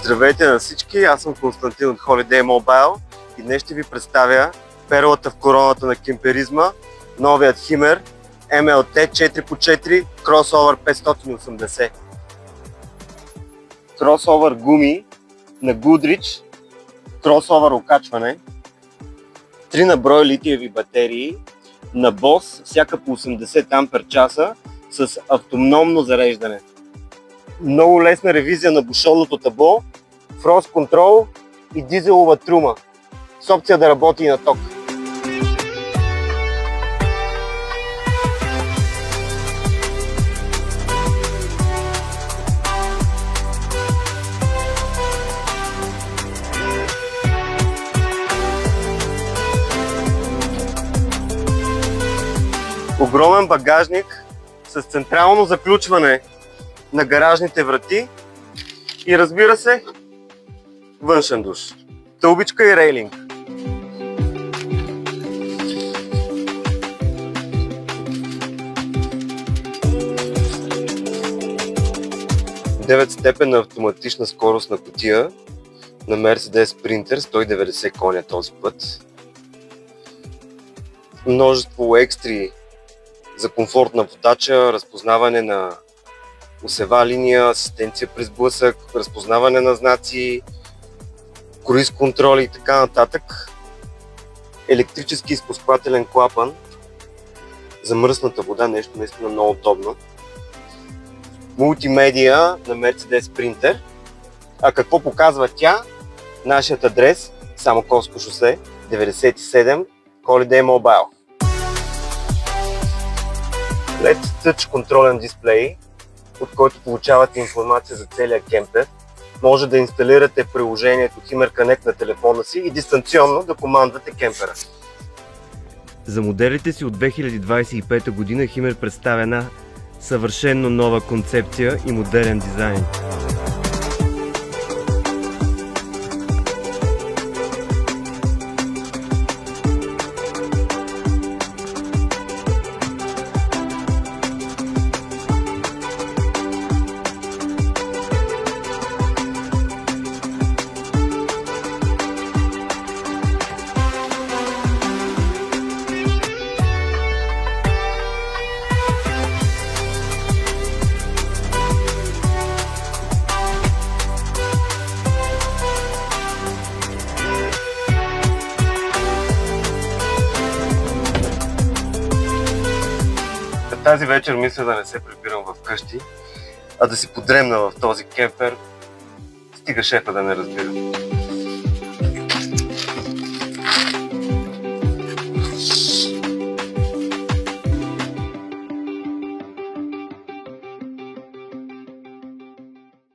Здравейте на всички, аз съм Константин от Holiday Mobile и днес ще ви представя перлата в короната на кемперизма, новият Химер MLT 4x4 Crossover 580. Кросовър гуми на Goodrich, кросовър окачване, 3 на брой литиеви батерии на Boss, всяка по 80 ампер-часа с автономно зареждане. Много лесна ревизия на бушонното табло, фрост контрол и дизелова трума с опция да работи и на ток. Огромен багажник с централно заключване на гаражните врати и, разбира се, външен душ, тълбичка и рейлинг. Деветстепенна автоматична скоростна кутия на Mercedes Sprinter, 190 коня този път. Множество екстри за комфортна водача, разпознаване на осева линия, асистенция през блъсък, разпознаване на знаци, круиз контрол и така нататък. Електрически изпусквателен клапан за мръсната вода, нещо наистина много удобно. Мултимедия на Mercedes Sprinter. А какво показва тя? Нашият адрес, Самоковско шосе 97, Holiday Mobile. LED Touch контролен дисплей, от който получавате информация за целия кемпер. Може да инсталирате приложението Himmer Connect на телефона си и дистанционно да командвате кемпера. За моделите си от 2025 година Himmer представя една съвършенно нова концепция и модерен дизайн. Тази вечер мисля да не се прибирам вкъщи, а да си подремна в този кемпер. Стига шефа да не разбира.